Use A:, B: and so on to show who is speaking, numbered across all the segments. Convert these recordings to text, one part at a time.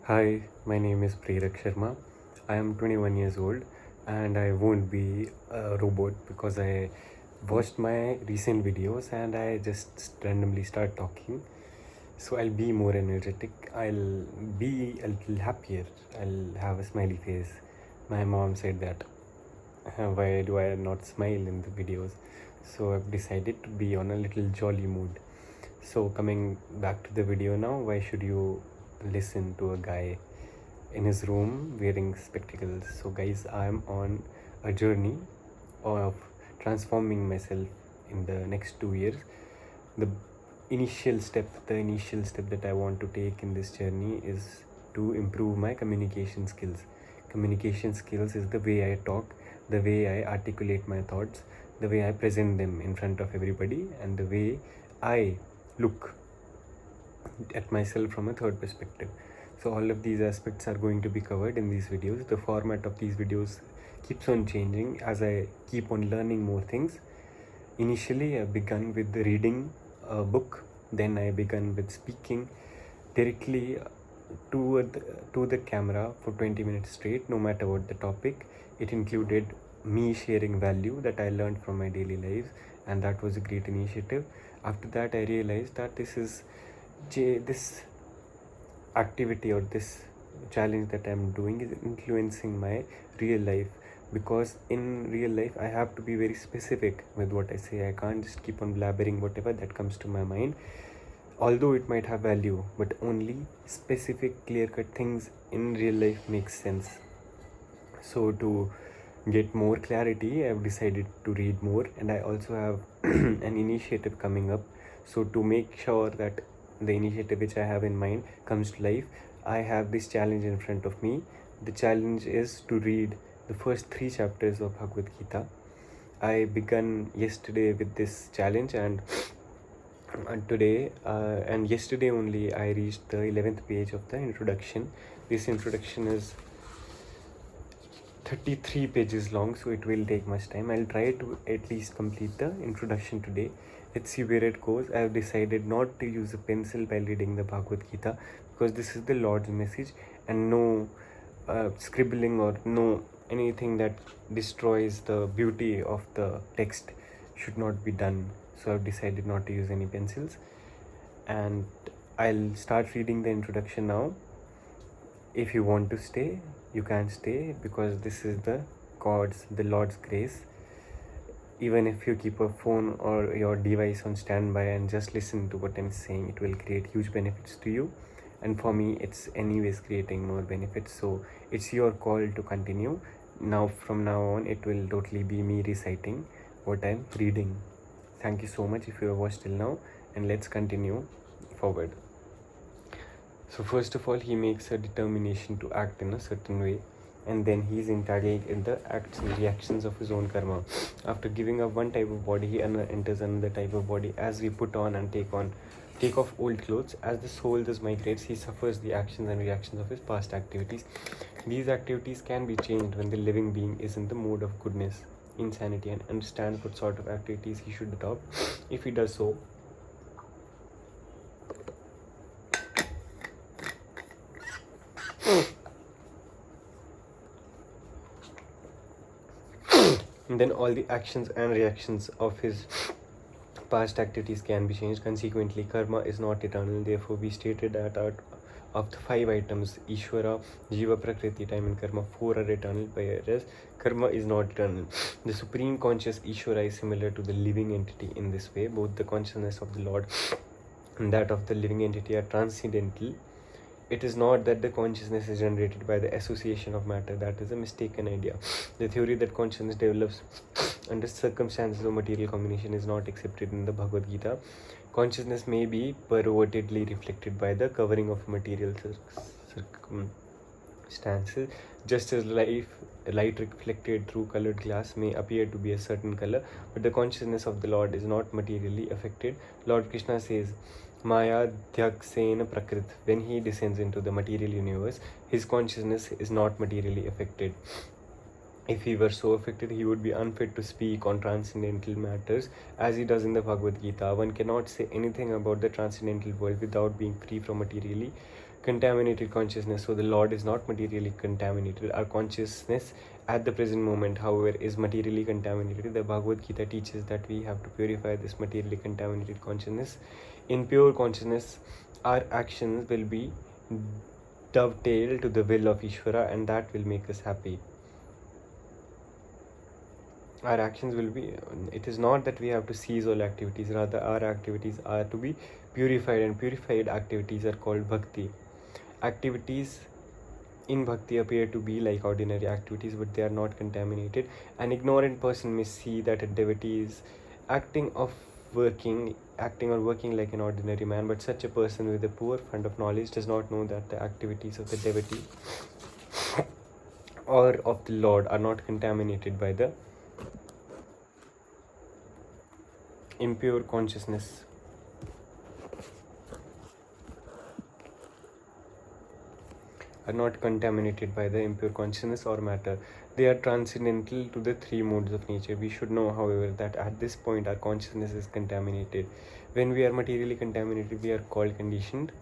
A: Hi, my name is Prerak Sharma. I am 21 years old and I won't be a robot because I watched my recent videos and I just randomly start talking. So I'll be more energetic. I'll be a little happier. I'll have a smiley face. My mom said that why do I not smile in the videos? So I've decided to be on a little jolly mood. So coming back to the video now, why should you listen to a guy in his room wearing spectacles? So guys, I'm on a journey of transforming myself in the next 2 years. The initial step that I want to take in this journey is to improve my communication skills. Communication skills is the way I talk, the way I articulate my thoughts, the way I present them in front of everybody, and the way I look at myself from a third perspective. So all of these aspects are going to be covered in these videos. The format of these videos keeps on changing as I keep on learning more things. Initially I began with reading a book, then I began with speaking directly to the camera for 20 minutes straight, no matter what the topic. It included me sharing value that I learned from my daily lives, and that was a great initiative. After that I realized that this activity or this challenge that I'm doing is influencing my real life, because in real life I have to be very specific with what I say. I can't just keep on blabbering whatever that comes to my mind, although it might have value, but only specific clear-cut things in real life makes sense. So to get more clarity, I've decided to read more, and I also have an initiative coming up. So to make sure that the initiative which I have in mind comes to life, I have this challenge in front of me. The challenge is to read the first 3 chapters of Bhagavad Gita. I began yesterday with this challenge, and yesterday only I reached the 11th page of the introduction. This introduction is 33 pages long, so it will take much time. I'll try to at least complete the introduction today. Let's see where it goes. I have decided not to use a pencil while reading the Bhagavad Gita, because this is the Lord's message, and no scribbling or no anything that destroys the beauty of the text should not be done. So I've decided not to use any pencils, and I'll start reading the introduction now. If you want to stay, you can stay, because this is the Lord's grace. Even if you keep a phone or your device on standby and just listen to what I'm saying, it will create huge benefits to you, and for me it's anyways creating more benefits. So it's your call to continue. Now from now on it will totally be me reciting what I'm reading. Thank you so much if you have watched till now, and let's continue forward. So first of all, he makes a determination to act in a certain way, and then he's entangled in the acts and reactions of his own karma. After giving up one type of body, he enters another type of body. As we put on and take off old clothes, as the soul thus migrates, he suffers the actions and reactions of his past activities. These activities can be changed when the living being is in the mood of goodness, insanity, and understands what sort of activities he should adopt. If he does so, then all the actions and reactions of his past activities can be changed. Consequently, karma is not eternal. Therefore, we stated that out of the 5 items, Ishvara, Jiva, Prakriti, time, and Karma, 4 are eternal, whereas karma is not eternal. The supreme conscious Ishvara is similar to the living entity in this way. Both the consciousness of the Lord and that of the living entity are transcendental. It is not that the consciousness is generated by the association of matter. That is a mistaken idea. The theory that consciousness develops under circumstances of material combination is not accepted in the Bhagavad Gita. Consciousness may be pervertedly reflected by the covering of material circumstances, just as light reflected through colored glass may appear to be a certain color, but the consciousness of the Lord is not materially affected. Lord Krishna says, Maya Dhyaksena Prakrit. When he descends into the material universe, his consciousness is not materially affected. If he were so affected, he would be unfit to speak on transcendental matters, as he does in the Bhagavad Gita. One cannot say anything about the transcendental world without being free from contaminated consciousness. So the Lord is not materially contaminated. Our consciousness at the present moment, however, is materially contaminated. The Bhagavad Gita teaches that we have to purify this materially contaminated consciousness. In pure consciousness, our actions will be dovetailed to the will of Ishvara, and that will make us happy. Our actions will be, it is not that we have to cease all activities, rather our activities are to be purified, and purified activities are called bhakti. Activities in bhakti appear to be like ordinary activities, but they are not contaminated. An ignorant person may see that a devotee is acting or working like an ordinary man, but such a person with a poor fund of knowledge does not know that the activities of the devotee or of the Lord are not contaminated by the impure consciousness. Are not contaminated by the impure consciousness or matter. They are transcendental to the three modes of nature. We should know, however, that at this point our consciousness is contaminated. When we are materially contaminated, we are called conditioned.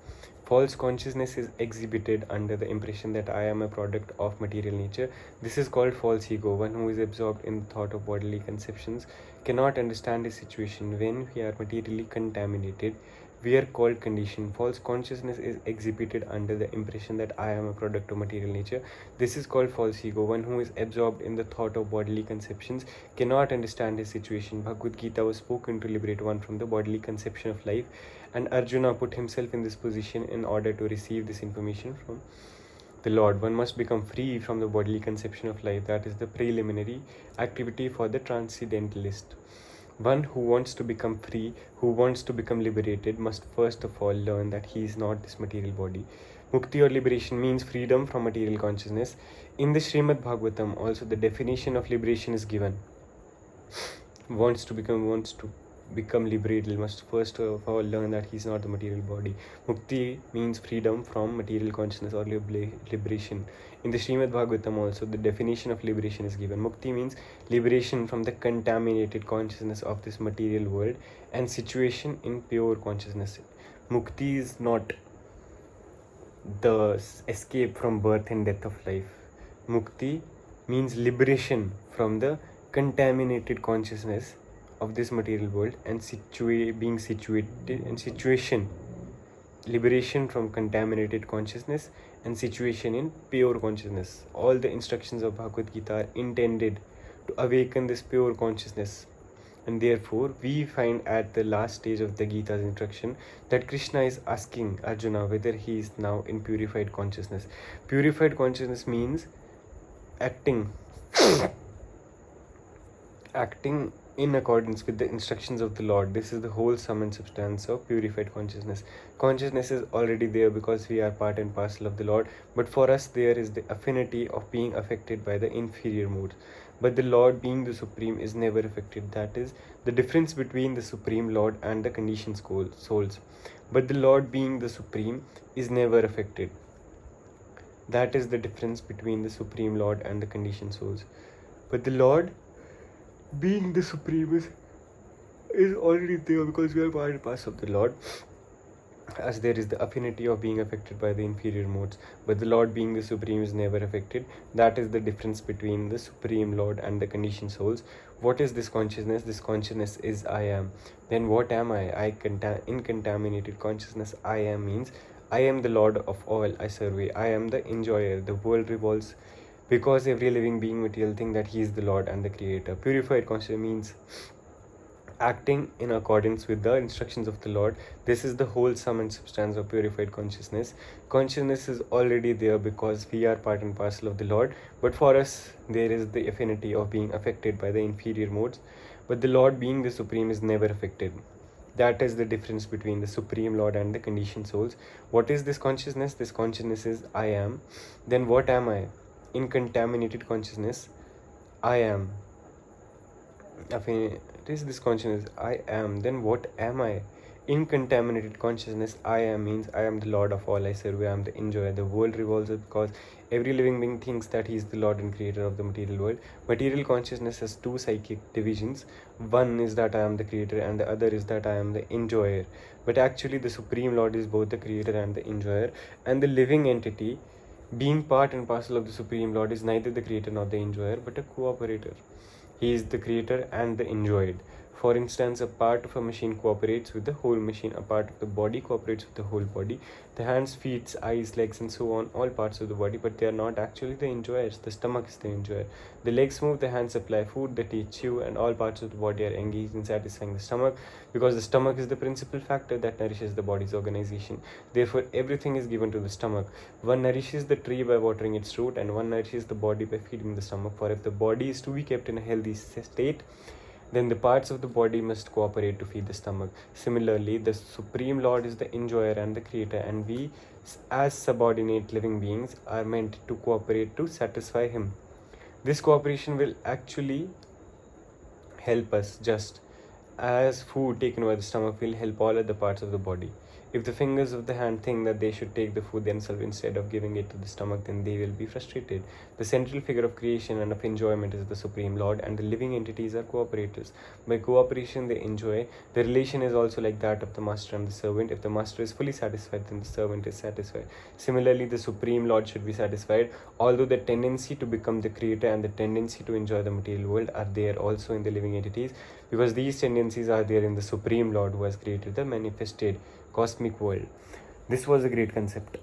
A: False consciousness is exhibited under the impression that I am a product of material nature. This is called false ego. One who is absorbed in the thought of bodily conceptions cannot understand his situation. When we are materially contaminated, we are called conditioned. False consciousness is exhibited under the impression that I am a product of material nature. This is called false ego. One who is absorbed in the thought of bodily conceptions cannot understand his situation. Bhagavad Gita was spoken to liberate one from the bodily conception of life, and Arjuna put himself in this position in order to receive this information from the Lord. One must become free from the bodily conception of life. That is the preliminary activity for the transcendentalist. One who wants to become free, who wants to become liberated, must first of all learn that he is not this material body. Mukti or liberation means freedom from material consciousness. In the Srimad Bhagavatam, also the definition of liberation is given. Wants to become liberated must first of all learn that he is not the material body. Mukti means freedom from material consciousness or liberation. In the Srimad Bhagavatam also the definition of liberation is given. Mukti means liberation from the contaminated consciousness of this material world and situation in pure consciousness. Mukti is not the escape from birth and death of life. Mukti means liberation from the contaminated consciousness of this material world and being situated in situation. Liberation from contaminated consciousness and situation in pure consciousness. All the instructions of Bhagavad Gita are intended to awaken this pure consciousness. And therefore, we find at the last stage of the Gita's instruction that Krishna is asking Arjuna whether he is now in purified consciousness. Purified consciousness means acting in accordance with the instructions of the Lord. This is the whole sum and substance of purified consciousness. Consciousness is already there because we are part and parcel of the Lord, but for us there is the affinity of being affected by the inferior modes. But the Lord, being the Supreme, is never affected. That is the difference between the Supreme Lord and the conditioned souls. But the Lord, being the Supreme, is never affected. That is the difference between the Supreme Lord and the conditioned souls. But the Lord, being the Supreme, is already there because we are part and parcel of the Lord, as there is the affinity of being affected by the inferior modes. But the Lord, being the Supreme, is never affected. That is the difference between the Supreme Lord and the conditioned souls. What is this consciousness? This consciousness is I am. Then what am I? In contaminated consciousness, I am means I am the Lord of all I survey. I am the enjoyer. The world revolves because every living being, material thing, that he is the Lord and the Creator. Purified consciousness means acting in accordance with the instructions of the Lord. This is the whole sum and substance of purified consciousness. Consciousness is already there because we are part and parcel of the Lord, but for us there is the affinity of being affected by the inferior modes. But the Lord, being the Supreme, is never affected. That is the difference between the Supreme Lord and the conditioned souls. What is this consciousness? This consciousness is I am. Then what am I? In contaminated consciousness, I am. It is this consciousness, I am. Then what am I? incontaminated consciousness. I am means I am the Lord of all, I serve, I am the enjoyer. The world revolves because every living being thinks that he is the Lord and creator of the material world. Material consciousness has two psychic divisions. One is that I am the creator, and the other is that I am the enjoyer. But actually the Supreme Lord is both the creator and the enjoyer, and the living entity, being part and parcel of the Supreme Lord, is neither the creator nor the enjoyer, but a cooperator. He is the creator and the enjoyed. For instance, a part of a machine cooperates with the whole machine, a part of the body cooperates with the whole body. The hands, feet, eyes, legs, and so on, all parts of the body, but they are not actually the enjoyers. The stomach is the enjoyer. The legs move, the hands supply food, the teeth chew, and all parts of the body are engaged in satisfying the stomach, because the stomach is the principal factor that nourishes the body's organization. Therefore, everything is given to the stomach. One nourishes the tree by watering its root, and one nourishes the body by feeding the stomach. For if the body is to be kept in a healthy state, then the parts of the body must cooperate to feed the stomach. Similarly, the Supreme Lord is the enjoyer and the creator, and we, as subordinate living beings, are meant to cooperate to satisfy him. This cooperation will actually help us, just as food taken by the stomach will help all other parts of the body. If the fingers of the hand think that they should take the food themselves instead of giving it to the stomach, then they will be frustrated. The central figure of creation and of enjoyment is the Supreme Lord, and the living entities are cooperators. By cooperation they enjoy. The relation is also like that of the master and the servant. If the master is fully satisfied, then the servant is satisfied. Similarly, the Supreme Lord should be satisfied, although the tendency to become the creator and the tendency to enjoy the material world are there also in the living entities, because these tendencies are there in the Supreme Lord who has created the manifested cosmic world. This was a great concept.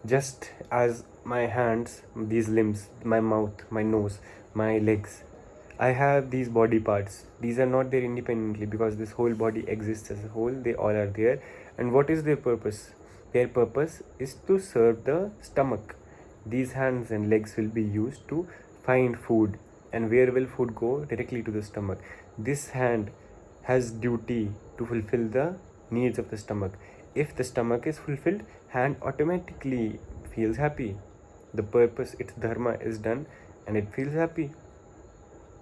A: Just as my hands, these limbs, my mouth, my nose, my legs, I have these body parts. These are not there independently, because this whole body exists as a whole. They all are there. And what is their purpose? Their purpose is to serve the stomach. These hands and legs will be used to find food. And where will food go? Directly to the stomach. This hand has duty to fulfill the needs of the stomach. If the stomach is fulfilled, hand automatically feels happy. The purpose, its dharma is done, and it feels happy.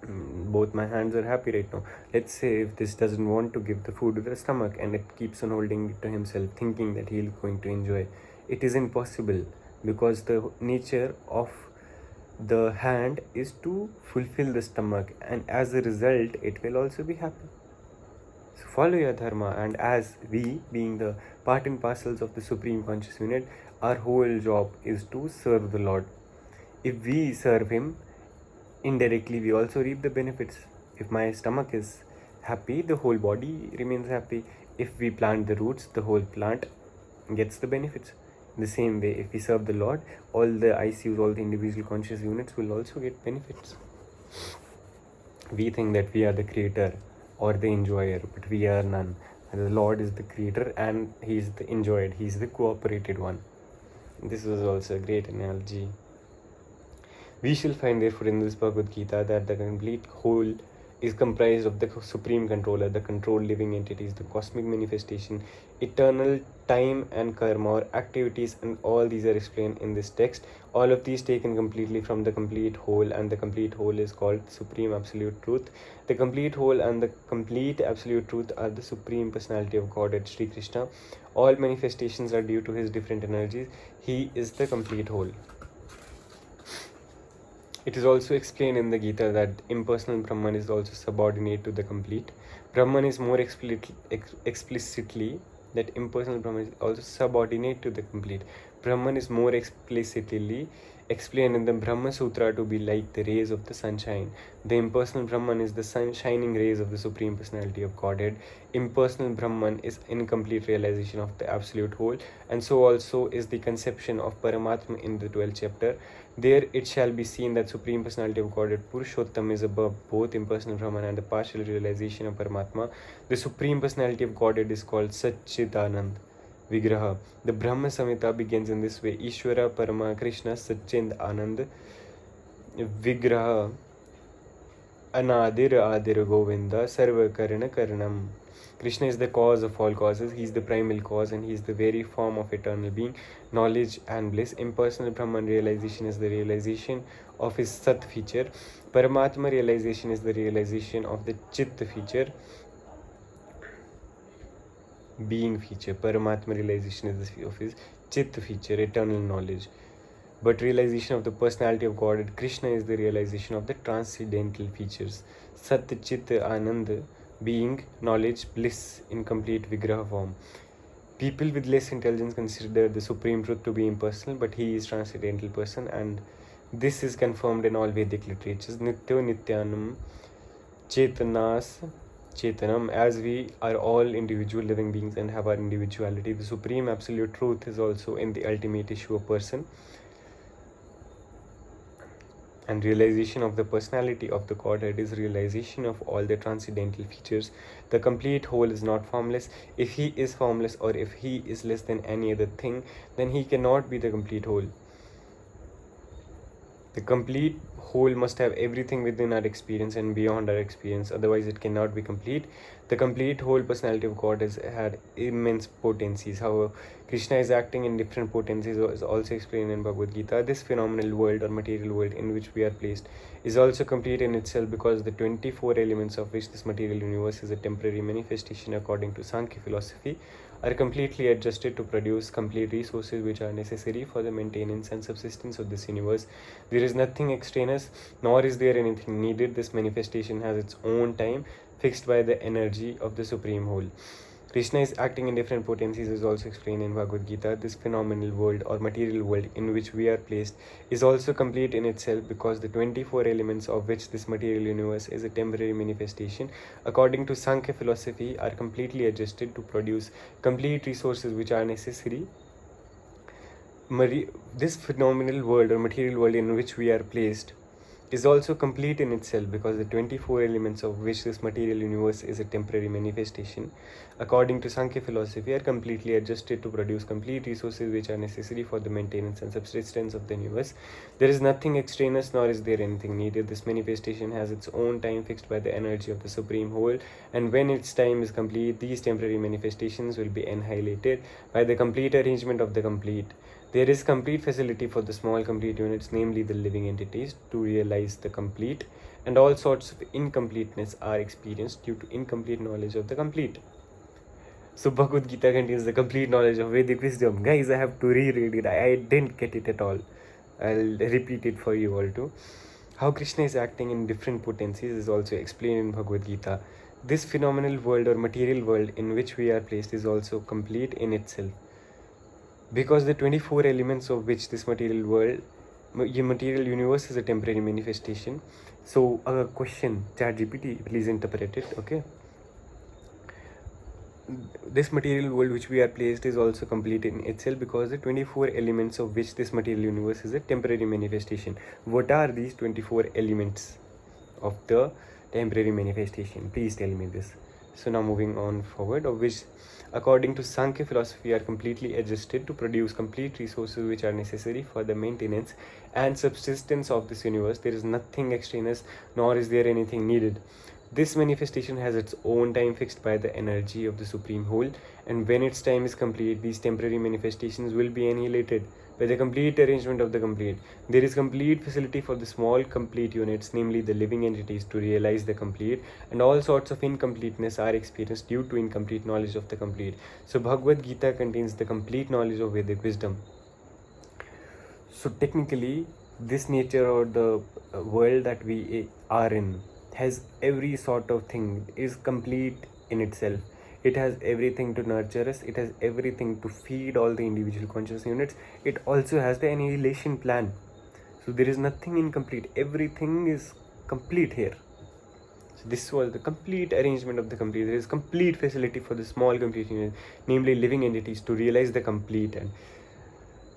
A: Both my hands are happy right now. Let's say if this doesn't want to give the food to the stomach, and it keeps on holding it to himself, thinking that he's going to enjoy, it is impossible, because the nature of the hand is to fulfill the stomach, and as a result it will also be happy. So follow your dharma, and as we, being the part and parcels of the Supreme Conscious Unit, our whole job is to serve the Lord. If we serve him, indirectly we also reap the benefits. If my stomach is happy, the whole body remains happy. If we plant the roots, the whole plant gets the benefits. In the same way, if we serve the Lord, all the ICUs, all the individual conscious units will also get benefits. We think that we are the creator or the enjoyer, but we are none. The Lord is the creator and he is the enjoyed. He is the cooperated one. This was also a great analogy. We shall find therefore in this Bhagavad Gita that the complete whole is comprised of the Supreme Controller, the controlled living entities, the cosmic manifestation, eternal time and karma or activities, and all these are explained in this text. All of these taken completely from the complete whole, and the complete whole is called Supreme Absolute Truth. The complete whole and the complete Absolute Truth are the Supreme Personality of Godhead, Sri Krishna. All manifestations are due to his different energies. He is the complete whole. It is also explained in the Gita that impersonal Brahman is also subordinate to the complete. Brahman is more explicitly that impersonal Brahman is also subordinate to the complete. Brahman is more explicitly explained in the Brahma Sutra to be like the rays of the sunshine. The impersonal Brahman is the shining rays of the Supreme Personality of Godhead. Impersonal Brahman is incomplete realization of the Absolute Whole, and so also is the conception of Paramatma in the 12th chapter. There it shall be seen that Supreme Personality of Godhead Purushottam is above both impersonal Brahman and the partial realization of Paramatma. The Supreme Personality of Godhead is called Satchidanand Vigraha. The Brahma Samhita begins in this way: Ishvara Parama Krishna Satchind Anand Vigraha Anadir Adir Govinda Sarva Karana Karanam. Krishna is the cause of all causes. He is the primal cause, and he is the very form of eternal being, knowledge and bliss. Impersonal Brahman realization is the realization of his Sat feature. Paramatma realization is the realization of the Chit feature. being feature. Paramatma realization is of his Chit feature, eternal knowledge. But realization of the personality of God and Krishna is the realization of the transcendental features. Sat, Chit, Anand, being, knowledge, bliss in complete Vigraha form. People with less intelligence consider the supreme truth to be impersonal, but he is transcendental person, and this is confirmed in all Vedic literatures. Nityo Nityanam Chetanas Chetanam, as we are all individual living beings and have our individuality, the supreme absolute truth is also in the ultimate issue of person. And realization of the personality of the Godhead is realization of all the transcendental features. The complete whole is not formless. If he is formless, or if he is less than any other thing, then he cannot be the complete whole. The complete whole must have everything within our experience and beyond our experience, otherwise it cannot be complete. The complete whole personality of God has had immense potencies. However, Krishna is acting in different potencies, is also explained in Bhagavad Gita. This phenomenal world or material world in which we are placed is also complete in itself, because the 24 elements of which this material universe is a temporary manifestation according to Sankhya philosophy are completely adjusted to produce complete resources which are necessary for the maintenance and subsistence of this universe. There is nothing extraneous, nor is there anything needed. This manifestation has its own time, fixed by the energy of the supreme whole. Krishna is acting in different potencies is also explained in Bhagavad Gita. This phenomenal world or material world in which we are placed is also complete in itself, because the 24 elements of which this material universe is a temporary manifestation according to Sankhya philosophy are completely adjusted to produce complete resources which are necessary. This phenomenal world or material world in which we are placed is also complete in itself, because the 24 elements of which this material universe is a temporary manifestation according to Sankhya philosophy are completely adjusted to produce complete resources which are necessary for the maintenance and subsistence of the universe. There is nothing extraneous, nor is there anything needed. This manifestation has its own time fixed by the energy of the supreme whole, and when its time is complete, these temporary manifestations will be annihilated by the complete arrangement of the complete. There is complete facility for the small complete units, namely the living entities, to realize the complete, and all sorts of incompleteness are experienced due to incomplete knowledge of the complete. So Bhagavad Gita contains the complete knowledge of Vedic wisdom. Guys, I have to reread it. I didn't get it at all. I'll repeat it for you all too. How Krishna is acting in different potencies is also explained in Bhagavad Gita. This phenomenal world or material world in which we are placed is also complete in itself, because the 24 elements of which this material world, material universe is a temporary manifestation. So a question, ChatGPT, please interpret it, okay? This material world which we are placed is also complete in itself, because the 24 elements of which this material universe is a temporary manifestation. What are these 24 elements of the temporary manifestation? Please tell me this. So now moving on forward, of which according to Sankhya philosophy are completely adjusted to produce complete resources which are necessary for the maintenance and subsistence of this universe. There is nothing extraneous, nor is there anything needed. This manifestation has its own time fixed by the energy of the supreme whole, and when its time is complete, these temporary manifestations will be annihilated by the complete arrangement of the complete. There is complete facility for the small complete units, namely the living entities, to realize the complete, and all sorts of incompleteness are experienced due to incomplete knowledge of the complete. So Bhagavad Gita contains the complete knowledge of Vedic wisdom. So technically, this nature or the world that we are in has every sort of thing, is complete in itself. It has everything to nurture us, it has everything to feed all the individual conscious units. It also has the annihilation plan. So there is nothing incomplete, everything is complete here. So this was the complete arrangement of the complete. There is complete facility for the small complete units, namely living entities, to realize the complete. And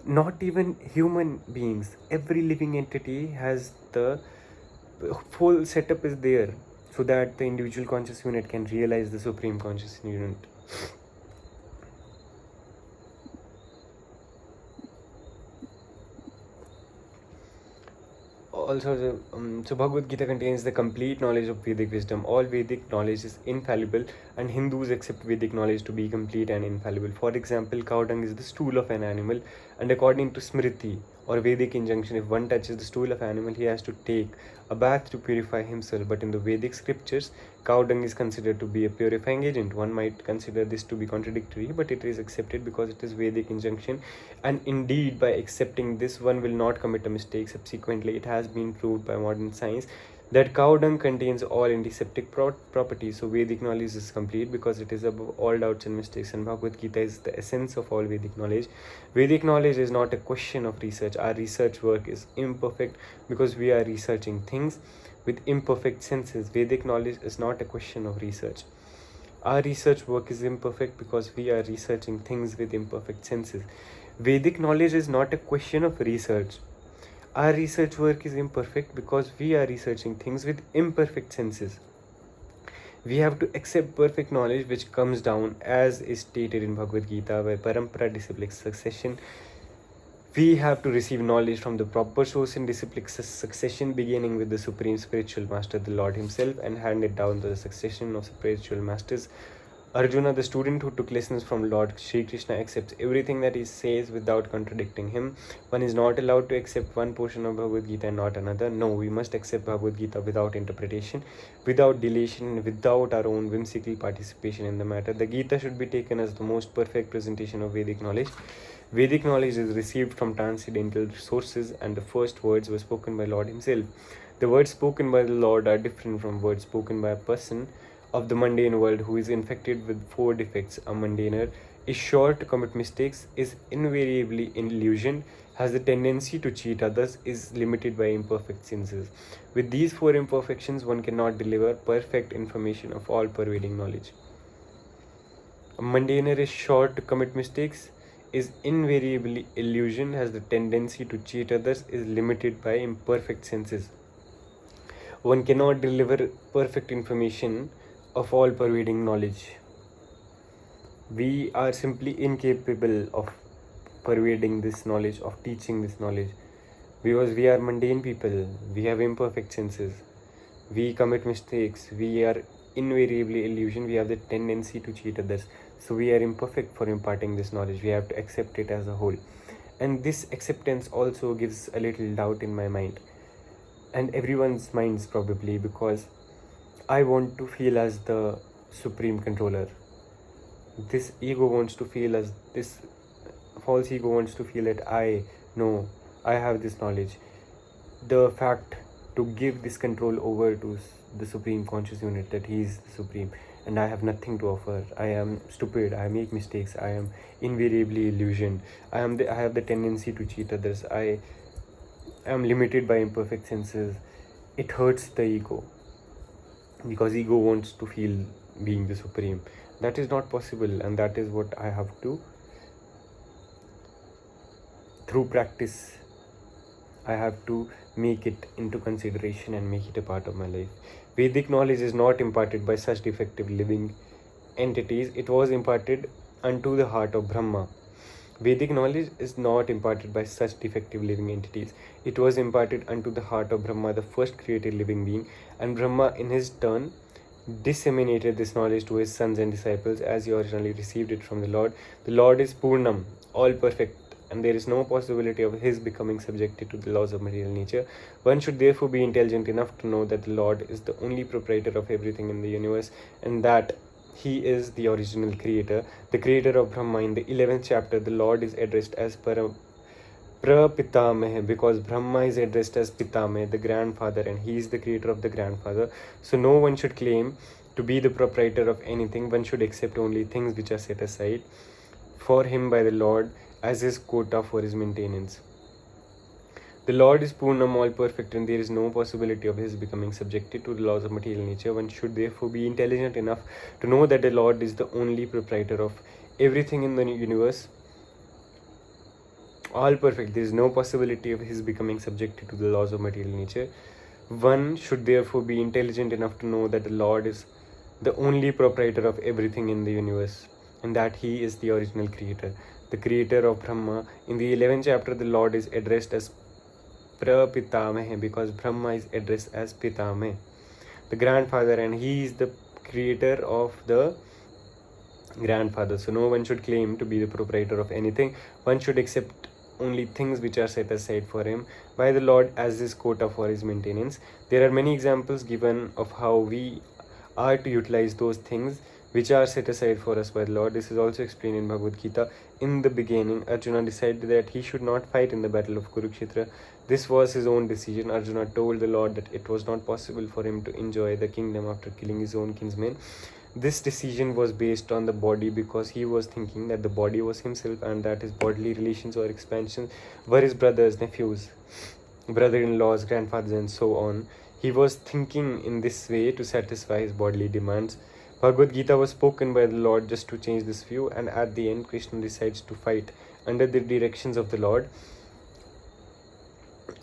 A: not even human beings, every living entity has the full setup is there, so that the individual conscious unit can realize the supreme conscious unit. Also, so Bhagavad Gita contains the complete knowledge of Vedic wisdom. All Vedic knowledge is infallible, and Hindus accept Vedic knowledge to be complete and infallible. For example, cow dung is the stool of an animal, and according to Smriti or Vedic injunction, if one touches the stool of an animal, he has to take a bath to purify himself. But in the Vedic scriptures, Cow dung is considered to be a purifying agent. One might consider this to be contradictory, but it is accepted because it is Vedic injunction, and indeed by accepting this one will not commit a mistake. Subsequently, it has been proved by modern science that cow dung contains all antiseptic properties. So Vedic knowledge is complete because it is above all doubts and mistakes, and Bhagavad Gita is the essence of all Vedic knowledge. Vedic knowledge is not a question of research. Our research work is imperfect because we are researching things with imperfect senses. Vedic knowledge is not a question of research. Our research work is imperfect because we are researching things with imperfect senses. Vedic knowledge is not a question of research. Our research work is imperfect because we are researching things with imperfect senses. We have to accept perfect knowledge which comes down as is stated in Bhagavad Gita by parampara, disciplic succession. We have to receive knowledge from the proper source in disciplic succession, beginning with the supreme spiritual master, the Lord himself, and hand it down to the succession of spiritual masters. Arjuna, the student who took lessons from Lord Shri Krishna, accepts everything that he says without contradicting him. One is not allowed to accept one portion of Bhagavad Gita and not another. No, we must accept Bhagavad Gita without interpretation, without delation, and without our own whimsical participation in the matter. The Gita should be taken as the most perfect presentation of Vedic knowledge. Vedic knowledge is received from transcendental sources, and the first words were spoken by Lord himself. The words spoken by the Lord are different from words spoken by a person of the mundane world who is infected with 4 defects. A mundaner is sure to commit mistakes, is invariably illusioned, has the tendency to cheat others, is limited by imperfect senses. With these 4 imperfections, one cannot deliver perfect information of all-pervading knowledge. A mundaner is sure to commit mistakes, is invariably illusioned, has the tendency to cheat others, is limited by imperfect senses. One cannot deliver perfect information of all-pervading knowledge. We are simply incapable of pervading this knowledge, of teaching this knowledge, because we are mundane people. We have imperfect senses. We commit mistakes. We are invariably illusioned. We have the tendency to cheat others. So we are imperfect for imparting this knowledge. We have to accept it as a whole. And this acceptance also gives a little doubt in my mind, and everyone's minds probably, because I want to feel as the supreme controller. This ego wants to feel as this false ego wants to feel that I know, I have this knowledge. The fact to give this control over to the supreme conscious unit, that he is the supreme and I have nothing to offer. I am stupid, I make mistakes, I am invariably illusioned, I have the tendency to cheat others, I am limited by imperfect senses. It hurts the ego, because ego wants to feel being the supreme. That is not possible, and that is what I have to, through practice, I have to make it into consideration and make it a part of my life. Vedic knowledge is not imparted by such defective living entities. It was imparted unto the heart of Brahma. Vedic knowledge is not imparted by such defective living entities. It was imparted unto the heart of Brahma, the first created living being, and Brahma in his turn disseminated this knowledge to his sons and disciples as he originally received it from the Lord. The Lord is Purnam, all perfect, and there is no possibility of his becoming subjected to the laws of material nature. One should therefore be intelligent enough to know that the Lord is the only proprietor of everything in the universe, and that he is the original creator, the creator of Brahma. In the 11th chapter, the Lord is addressed as Prapitamah, because Brahma is addressed as Pitamah, the grandfather, and he is the creator of the grandfather. So no one should claim to be the proprietor of anything. One should accept only things which are set aside for him by the Lord as his quota for his maintenance. The Lord is Purnam, all perfect, and there is no possibility of his becoming subjected to the laws of material nature. One should therefore be intelligent enough to know that the Lord is the only proprietor of everything in the universe, all perfect. There is no possibility of his becoming subjected to the laws of material nature. One should therefore be intelligent enough to know that the Lord is the only proprietor of everything in the universe, and that he is the original creator, the creator of Brahma. In the 11th chapter, the Lord is addressed as Prapitamah, because Brahma is addressed as Pitamah, the grandfather, and he is the creator of the grandfather. So no one should claim to be the proprietor of anything. One should accept only things which are set aside for him by the Lord as his quota for his maintenance. There are many examples given of how we are to utilize those things which are set aside for us by the Lord. This is also explained in Bhagavad Gita. In the beginning, Arjuna decided that he should not fight in the battle of Kurukshetra. This was his own decision. Arjuna told the Lord that it was not possible for him to enjoy the kingdom after killing his own kinsmen. This decision was based on the body because he was thinking that the body was himself and that his bodily relations or expansions were his brothers, nephews, brother-in-laws, grandfathers, and so on. He was thinking in this way to satisfy his bodily demands. Bhagavad Gita was spoken by the Lord just to change this view, and at the end, Krishna decides to fight under the directions of the Lord.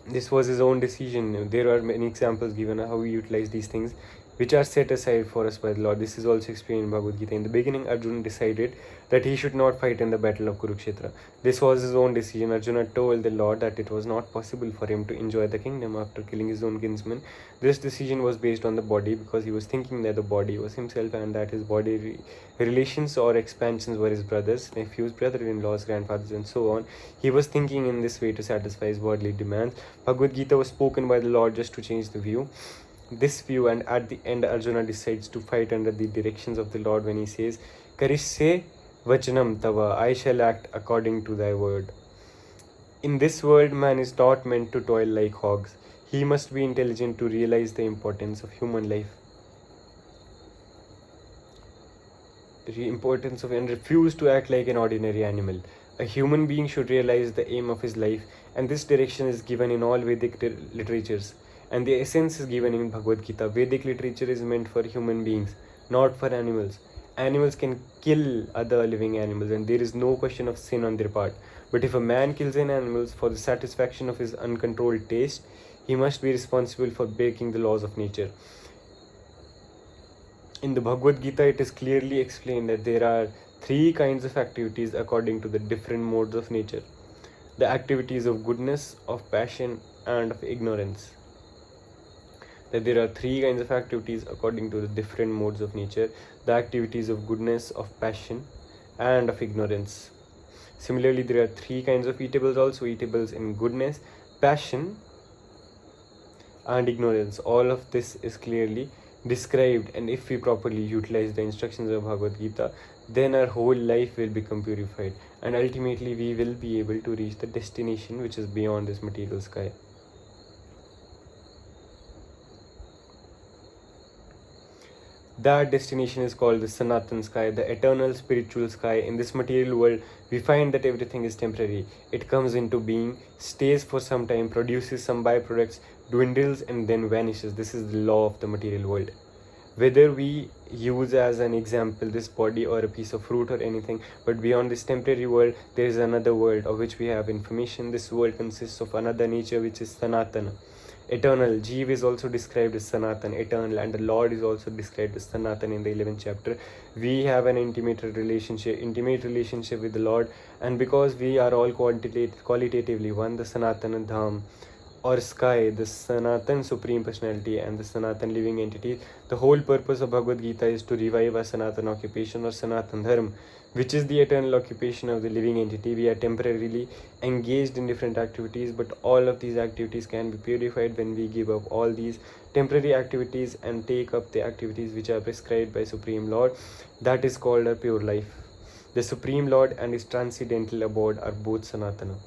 A: This was his own decision. There are many examples given how we utilize these things which are set aside for us by the Lord. This is also explained in Bhagavad Gita. In the beginning, Arjuna decided that he should not fight in the battle of Kurukshetra. This was his own decision. Arjuna told the Lord that it was not possible for him to enjoy the kingdom after killing his own kinsmen. This decision was based on the body because he was thinking that the body was himself and that his body relations or expansions were his brothers, nephews, brother-in-laws, grandfathers, and so on. He was thinking in this way to satisfy his bodily demands. Bhagavad Gita was spoken by the Lord just to change the view. This view, and at the end Arjuna decides to fight under the directions of the Lord when he says, Karishye vachanam tava, I shall act according to thy word. In this world, man is not meant to toil like hogs. He must be intelligent to realize the importance of human life. The importance of and refuse to act like an ordinary animal. A human being should realize the aim of his life, and this direction is given in all Vedic literatures. And the essence is given in Bhagavad Gita. Vedic literature is meant for human beings, not for animals. Animals can kill other living animals and there is no question of sin on their part. But if a man kills an animal for the satisfaction of his uncontrolled taste, he must be responsible for breaking the laws of nature. In the Bhagavad Gita, it is clearly explained that there are three kinds of activities according to the different modes of nature. The activities of goodness, of passion, and of ignorance. That there are three kinds of activities according to the different modes of nature: the activities of goodness, of passion, and of ignorance. Similarly, there are three kinds of eatables also: eatables in goodness, passion, and ignorance. All of this is clearly described, and if we properly utilize the instructions of Bhagavad Gita, then our whole life will become purified, and ultimately we will be able to reach the destination which is beyond this material sky. That destination is called the Sanatan sky, the eternal spiritual sky. In this material world, we find that everything is temporary. It comes into being, stays for some time, produces some byproducts, dwindles, and then vanishes. This is the law of the material world. Whether we use as an example this body or a piece of fruit or anything, but beyond this temporary world, there is another world of which we have information. This world consists of another nature which is Sanatana, eternal. Jeev is also described as Sanatan, eternal, and the Lord is also described as Sanatan in the 11th chapter. We have an intimate relationship with the Lord, and because we are all qualitatively one, the Sanatana Dham or sky, the Sanatan Supreme Personality, and the Sanatan living entity, the whole purpose of Bhagavad Gita is to revive our Sanatan occupation or Sanatan Dharma, which is the eternal occupation of the living entity. We are temporarily engaged in different activities, but all of these activities can be purified when we give up all these temporary activities and take up the activities which are prescribed by Supreme Lord. That is called a pure life. The Supreme Lord and his transcendental abode are both Sanatana.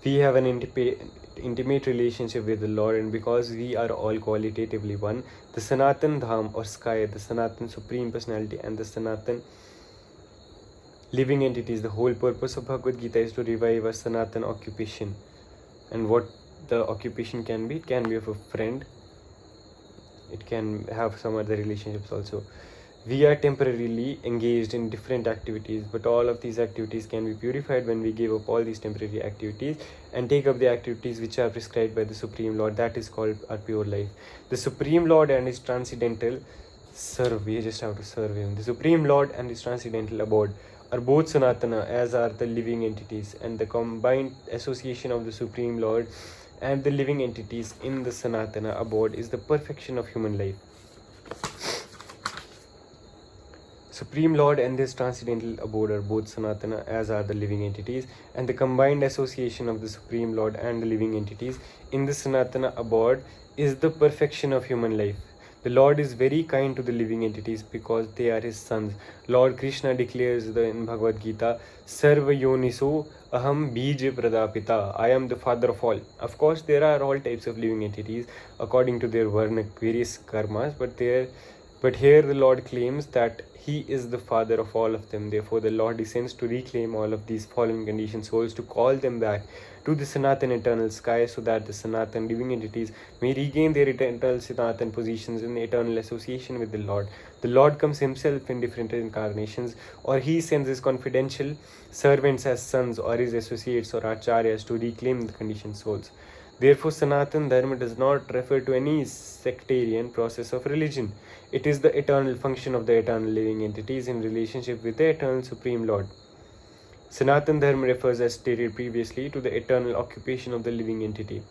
A: We have an intimate relationship with the Lord, and because we are all qualitatively one, the Sanatan Dham or sky, the Sanatan Supreme Personality, and the Sanatan living entities, the whole purpose of Bhagavad Gita is to revive a Sanatan occupation. And what the occupation can be? It can be of a friend, it can have some other relationships also. We are temporarily engaged in different activities, but all of these activities can be purified when we give up all these temporary activities and take up the activities which are prescribed by the Supreme Lord. That is called our pure life. The Supreme Lord and his transcendental serve, we just have to serve him. The Supreme Lord and his transcendental abode are both Sanatana, as are the living entities, and the combined association of the Supreme Lord and the living entities in the Sanatana abode is the perfection of human life. Supreme Lord and his transcendental abode are both Sanatana, as are the living entities, and the combined association of the Supreme Lord and the living entities in the Sanatana abode is the perfection of human life. The Lord is very kind to the living entities because they are his sons. Lord Krishna declares in Bhagavad Gita, Sarva Yoniso Aham Bij Pradapita. I am the father of all. Of course, there are all types of living entities according to their varnak, various karmas, but here the Lord claims that he is the father of all of them. Therefore, the Lord descends to reclaim all of these fallen conditioned souls, to call them back to the Sanatan eternal sky, so that the Sanatan living entities may regain their eternal Sanatan positions in eternal association with the Lord. The Lord comes himself in different incarnations, or he sends his confidential servants as sons, or his associates or acharyas to reclaim the conditioned souls. Therefore, Sanatan Dharma does not refer to any sectarian process of religion. It is the eternal function of the eternal living entities in relationship with the eternal Supreme Lord. Sanatan Dharma refers, as stated previously, to the eternal occupation of the living entity.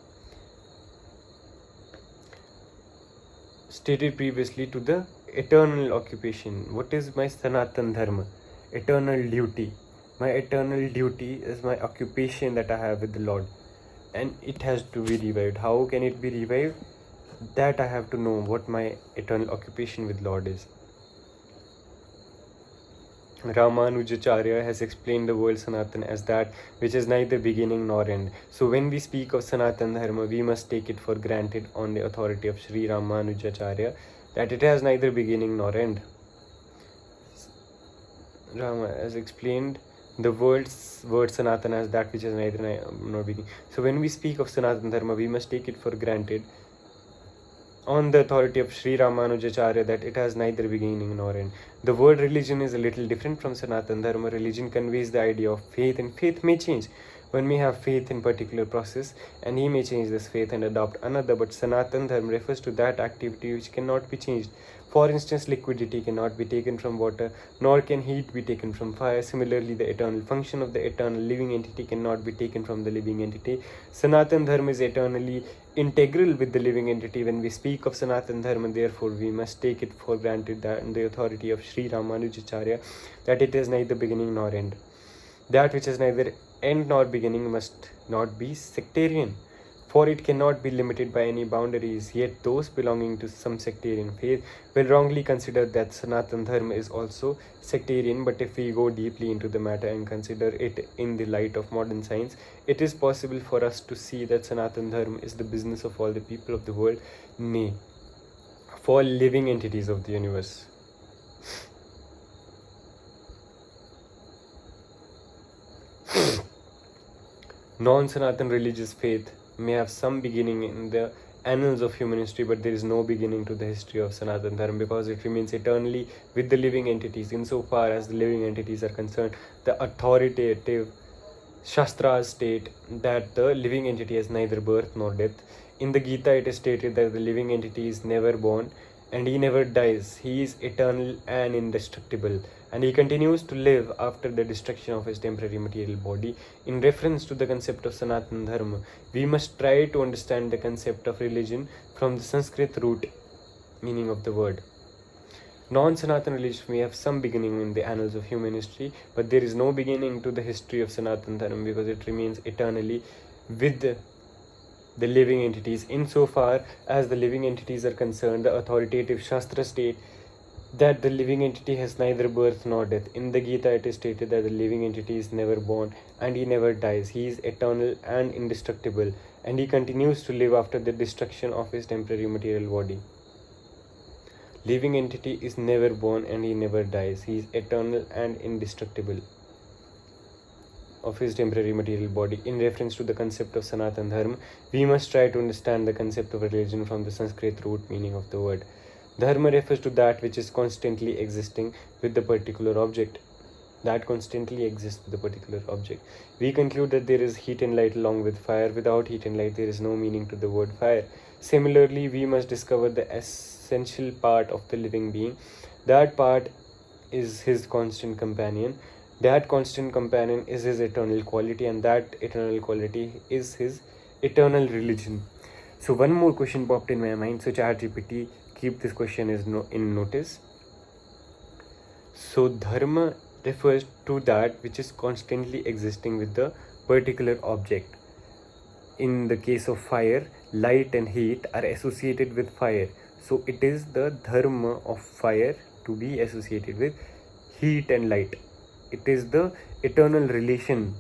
A: Stated previously to the eternal occupation. What is my Sanatan Dharma? Eternal duty. My eternal duty is my occupation that I have with the Lord. And it has to be revived. How can it be revived? That I have to know what my eternal occupation with Lord is. Ramanujacharya has explained the word Sanatan as that which is neither beginning nor end. So when we speak of Sanatan Dharma, we must take it for granted on the authority of Sri Ramanujacharya that it has neither beginning nor end. Rama has explained the word Sanatan as that which is neither nor beginning. So when we speak of Sanatan Dharma, we must take it for granted on the authority of Sri Ramanujacharya that it has neither beginning nor end. The word religion is a little different from Sanatan Dharma. Religion conveys the idea of faith, and faith may change. One may have faith in particular process, and he may change this faith and adopt another, but Sanatan Dharma refers to that activity which cannot be changed. For instance, liquidity cannot be taken from water, nor can heat be taken from fire. Similarly, the eternal function of the eternal living entity cannot be taken from the living entity. Sanatan Dharma is eternally integral with the living entity. When we speak of Sanatan Dharma, therefore, we must take it for granted that in the authority of Sri Ramanujacharya that it is neither beginning nor end. That which is neither end nor beginning must not be sectarian, for it cannot be limited by any boundaries. Yet those belonging to some sectarian faith will wrongly consider that Sanatan Dharma is also sectarian. But if we go deeply into the matter and consider it in the light of modern science, it is possible for us to see that Sanatan Dharma is the business of all the people of the world, nay, of all living entities of the universe. Non-Sanatan religious faith may have some beginning in the annals of human history, but there is no beginning to the history of Sanatan Dharma, because it remains eternally with the living entities. Insofar as the living entities are concerned, the authoritative Shastras state that the living entity has neither birth nor death. In the Gita, it is stated that the living entity is never born and he never dies. He is eternal and indestructible, and he continues to live after the destruction of his temporary material body. In reference to the concept of Sanatan Dharma, we must try to understand the concept of religion from the Sanskrit root meaning of the word. Non-Sanatan religion may have some beginning in the annals of human history, but there is no beginning to the history of Sanatan Dharma, because it remains eternally with the living entities. Insofar as the living entities are concerned, the authoritative Shastra state that the living entity has neither birth nor death. In the Gita, it is stated that the living entity is never born and he never dies. He is eternal and indestructible, and he continues to live after the destruction of his temporary material body. Living entity is never born and he never dies. He is eternal and indestructible of his temporary material body. In reference to the concept of Sanatan Dharma, we must try to understand the concept of religion from the Sanskrit root meaning of the word. Dharma refers to that which is constantly existing with the particular object. That constantly exists with the particular object. We conclude that there is heat and light along with fire. Without heat and light, there is no meaning to the word fire. Similarly, we must discover the essential part of the living being. That part is his constant companion. That constant companion is his eternal quality, and that eternal quality is his eternal religion. So one more question popped in my mind. So ChatGPT, keep this question in notice. So dharma refers to that which is constantly existing with the particular object. In the case of fire, light and heat are associated with fire. So it is the dharma of fire to be associated with heat and light. It is the eternal relation,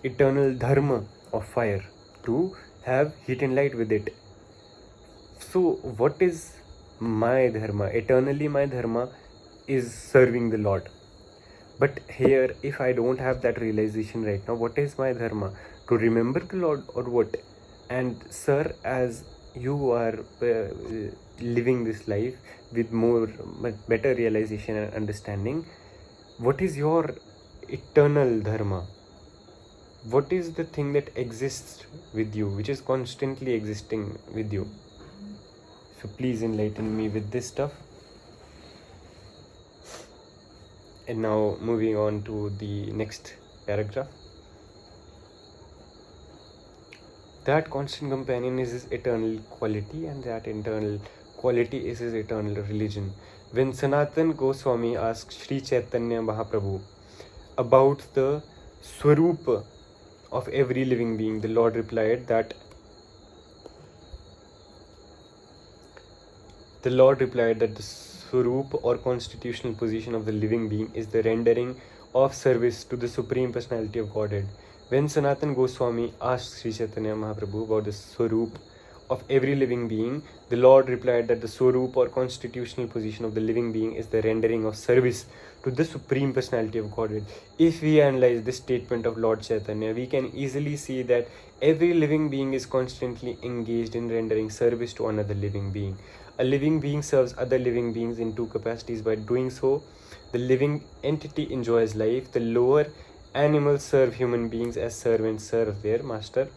A: eternal dharma of fire to have heat and light with it. So what is my dharma? Eternally my dharma is serving the Lord. But here, if I don't have that realization right now, what is my dharma? To remember the Lord or what? And sir, as you are living this life with more, better realization and understanding, what is your eternal dharma? What is the thing that exists with you, which is constantly existing with you? So please enlighten me with this stuff. And now moving on to the next paragraph. That constant companion is his eternal quality, and that eternal quality is his eternal religion. When Sanatan Goswami asked Sri Chaitanya Mahaprabhu about the Swarupa of every living being, the Lord replied that the Swarup or constitutional position of the living being is the rendering of service to the Supreme Personality of Godhead. When Sanatan Goswami asked Sri Chaitanya Mahaprabhu about the Swarup of every living being, the Lord replied that the Swarup or constitutional position of the living being is the rendering of service to the Supreme Personality of Godhead. If we analyze this statement of Lord Chaitanya, we can easily see that every living being is constantly engaged in rendering service to another living being. A living being serves other living beings in two capacities. By doing so, the living entity enjoys life. The lower animals serve human beings as servants serve their master.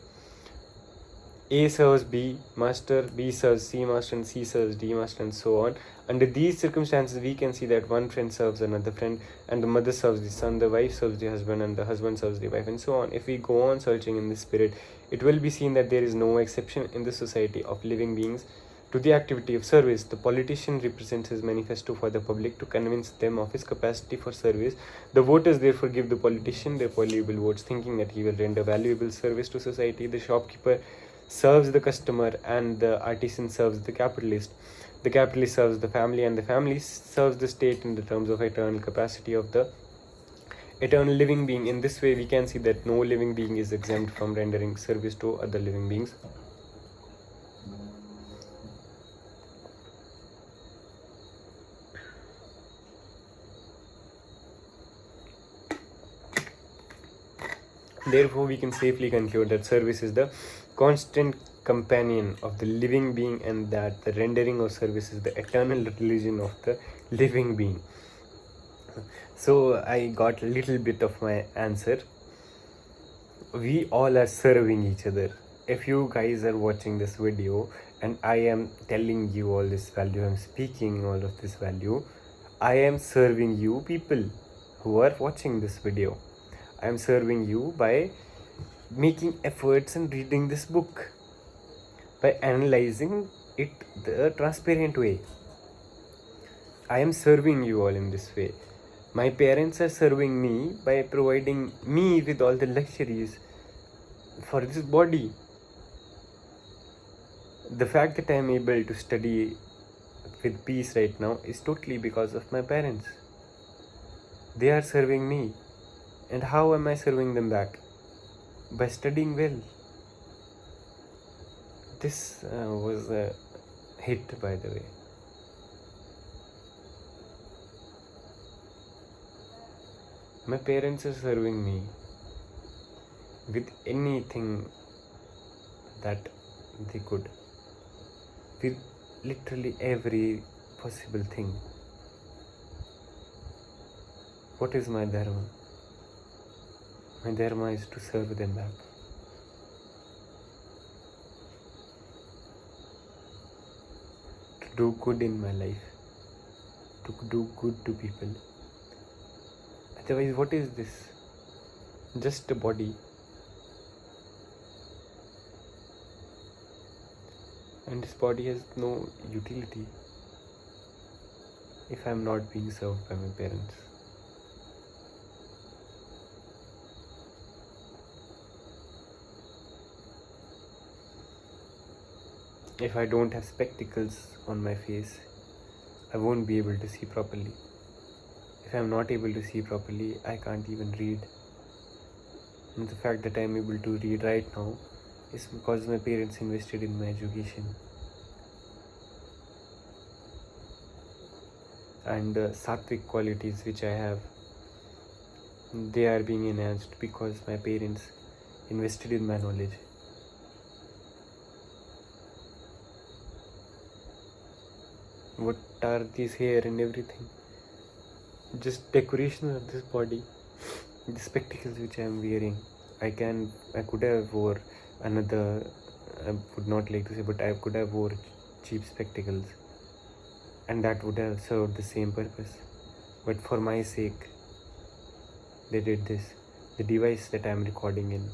A: A serves B master, B serves C master, and C serves D master, and so on. Under these circumstances, we can see that one friend serves another friend, and the mother serves the son, the wife serves the husband, and the husband serves the wife, and so on. If we go on searching in the spirit, it will be seen that there is no exception in the society of living beings to the activity of service. The politician represents his manifesto for the public to convince them of his capacity for service. The voters therefore give the politician their valuable votes, thinking that he will render valuable service to society. The shopkeeper serves the customer, and the artisan serves the capitalist. The capitalist serves the family, and the family serves the state in the terms of eternal capacity of the eternal living being. In this way, we can see that no living being is exempt from rendering service to other living beings. Therefore, we can safely conclude that service is the constant companion of the living being, and that the rendering of service is the eternal religion of the living being. So I got a little bit of my answer. We all are serving each other. If you guys are watching this video and I am telling you all this value, I'm speaking all of this value, I am serving you people who are watching this video. I am serving you by making efforts and reading this book, by analyzing it the transparent way. I am serving you all in this way. My parents are serving me by providing me with all the luxuries for this body. The fact that I am able to study with peace right now is totally because of my parents. They are serving me. And how am I serving them back? By studying well. This was a hit, by the way. My parents are serving me with anything that they could, with literally every possible thing. What is my dharma? My dharma is to serve them back. To do good in my life. To do good to people. Otherwise, what is this? Just a body. And this body has no utility if I am not being served by my parents. If I don't have spectacles on my face, I won't be able to see properly. If I'm not able to see properly, I can't even read. And the fact that I'm able to read right now is because my parents invested in my education. And the sattvic qualities which I have, they are being enhanced because my parents invested in my knowledge. What are these hair and everything? Just decoration of this body. The spectacles which I am wearing, I could have wore another, I would not like to say, but I could have wore cheap spectacles, and that would have served the same purpose. But for my sake, they did this. The device that I am recording in,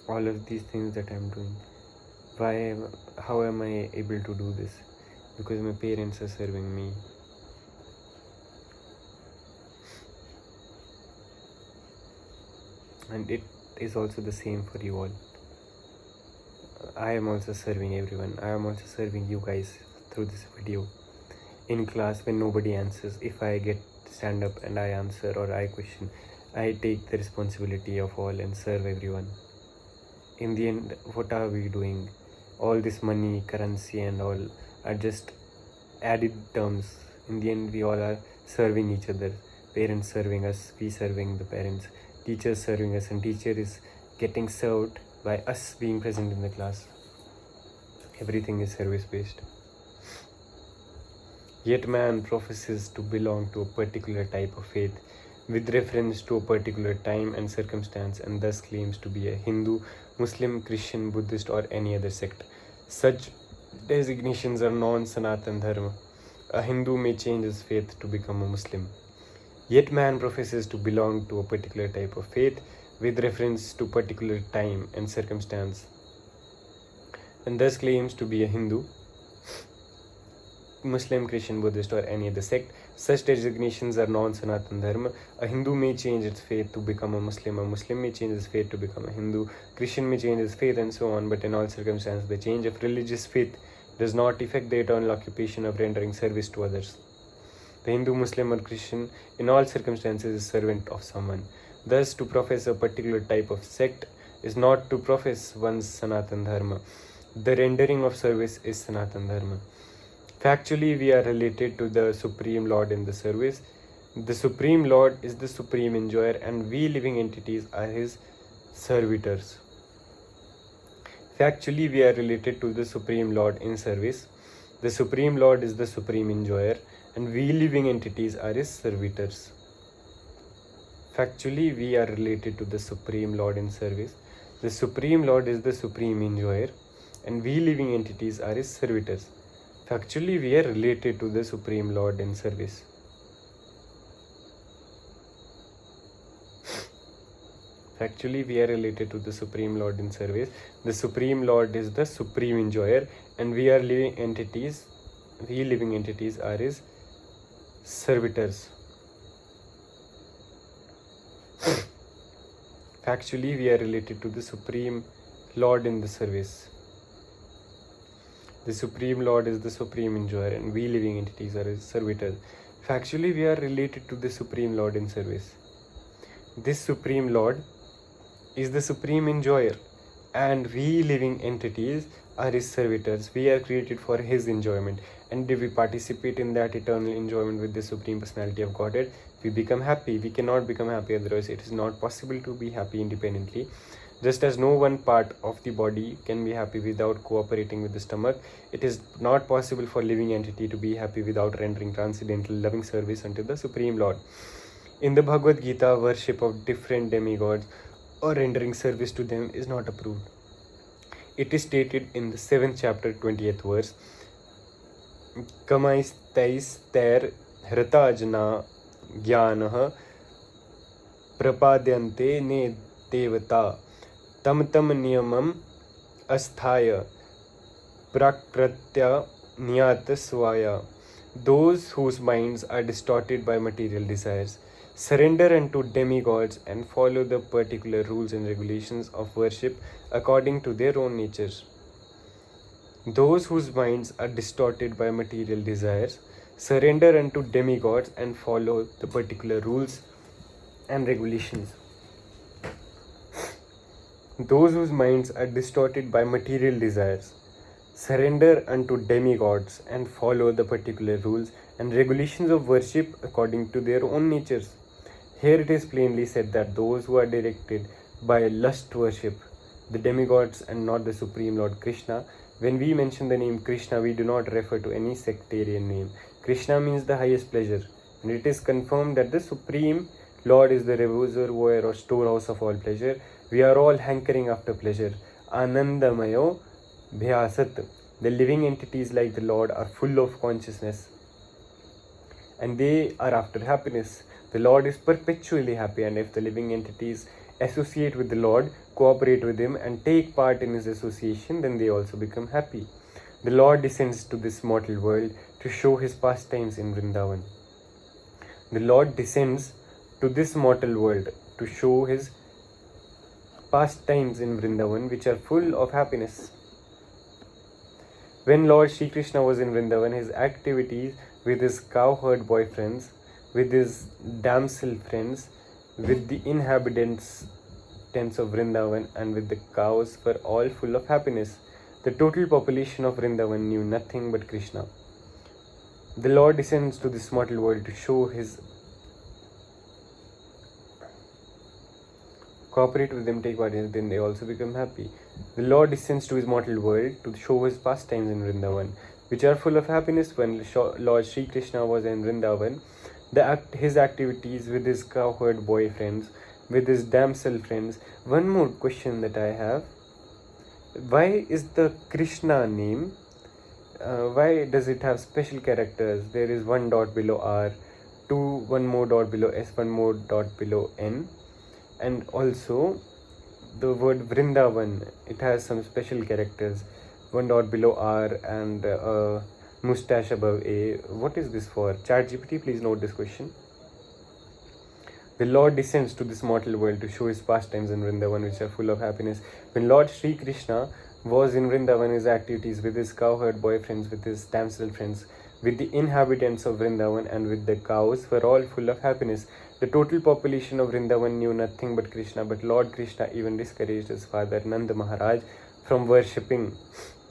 A: all of these things that I am doing. How am I able to do this? Because my parents are serving me. And it is also the same for you all. I am also serving everyone. I am also serving you guys through this video. In class, when nobody answers, if I stand up and I answer or I question, I take the responsibility of all and serve everyone. In the end, what are we doing? All this money, currency and all are just added terms. In the end, we all are serving each other. Parents serving us, we serving the parents. Teachers serving us, and teacher is getting served by us being present in the class. Everything is service based. Yet man professes to belong to a particular type of faith with reference to a particular time and circumstance, and thus claims to be a Hindu, Muslim, Christian, Buddhist or any other sect. Such designations are non-Sanatan Dharma. A Hindu may change his faith to become a Muslim. Yet man professes to belong to a particular type of faith with reference to particular time and circumstance, and thus claims to be a Hindu, Muslim, Christian, Buddhist or any other sect. Such designations are non-Sanatan Dharma. A Hindu may change its faith to become a Muslim may change his faith to become a Hindu, Christian may change his faith and so on, but in all circumstances the change of religious faith does not affect the eternal occupation of rendering service to others. The Hindu, Muslim or Christian in all circumstances is servant of someone. Thus, to profess a particular type of sect is not to profess one's Sanatan Dharma. The rendering of service is Sanatan Dharma. Factually, we are related to the Supreme Lord in the service. The Supreme Lord is the Supreme Enjoyer, and we living entities are His servitors. Factually, we are related to the Supreme Lord in service. The Supreme Lord is the Supreme Enjoyer, and we living entities are His servitors. Factually, we are related to the Supreme Lord in service. The Supreme Lord is the Supreme Enjoyer, and we living entities are His servitors. Factually, we are related to the Supreme Lord in service. Factually, we are related to the Supreme Lord in service. The Supreme Lord is the Supreme Enjoyer, and we living entities are His servitors. Factually, we are related to the Supreme Lord in the service. The Supreme Lord is the Supreme Enjoyer, and we living entities are His servitors. Factually, we are related to the Supreme Lord in service. This Supreme Lord is the Supreme Enjoyer, and we living entities are His servitors. We are created for His enjoyment, and if we participate in that eternal enjoyment with the Supreme Personality of Godhead, we become happy. We cannot become happy otherwise. It is not possible to be happy independently. Just as no one part of the body can be happy without cooperating with the stomach, it is not possible for living entity to be happy without rendering transcendental loving service unto the Supreme Lord. In the Bhagavad Gita, worship of different demigods or rendering service to them is not approved. It is stated in the 7th chapter, 20th verse, Kamaistair hritajna jnanah prapadyante ne devata tam niyamam asthaya prakritya niyata svaya. Those whose minds are distorted by material desires surrender unto demigods and follow the particular rules and regulations of worship according to their own natures. Those whose minds are distorted by material desires surrender unto demigods and follow the particular rules and regulations. Those whose minds are distorted by material desires surrender unto demigods and follow the particular rules and regulations of worship according to their own natures. Here it is plainly said that those who are directed by lust worship the demigods and not the Supreme Lord Krishna. When we mention the name Krishna, we do not refer to any sectarian name. Krishna means the highest pleasure, and it is confirmed that the Supreme Lord is the reservoir or storehouse of all pleasure. We are all hankering after pleasure. Anandamayo bhyasat. The living entities like the Lord are full of consciousness, and they are after happiness. The Lord is perpetually happy, and if the living entities associate with the Lord, cooperate with Him, and take part in His association, then they also become happy. The Lord descends to this mortal world to show His pastimes in Vrindavan. The Lord descends to this mortal world to show His pastimes in Vrindavan, which are full of happiness. When Lord Sri Krishna was in Vrindavan, His activities with His cowherd boyfriends, with His damsel friends, with the inhabitants of Vrindavan, and with the cows were all full of happiness. The total population of Vrindavan knew nothing but Krishna. The Lord descends to this mortal world to show His cooperate with them, take part in it, then they also become happy. The Lord descends to His mortal world to show His pastimes in Vrindavan, which are full of happiness. When Lord Sri Krishna was in Vrindavan, his activities with his cowherd boyfriends, with his damsel friends. One more question that I have: why is the Krishna name? Why does it have special characters? There is one dot below R, one more dot below S, one more dot below N, and also the word Vrindavan. It has some special characters. One dot below R and mustache above A. What is this for? ChatGPT, please note this question. The Lord descends to this mortal world to show His pastimes in Vrindavan, which are full of happiness. When Lord Sri Krishna was in Vrindavan, His activities with His cowherd boyfriends, with His damsel friends, with the inhabitants of Vrindavan, and with the cows were all full of happiness. The total population of Vrindavan knew nothing but Krishna, but Lord Krishna even discouraged His father Nanda Maharaj from worshipping.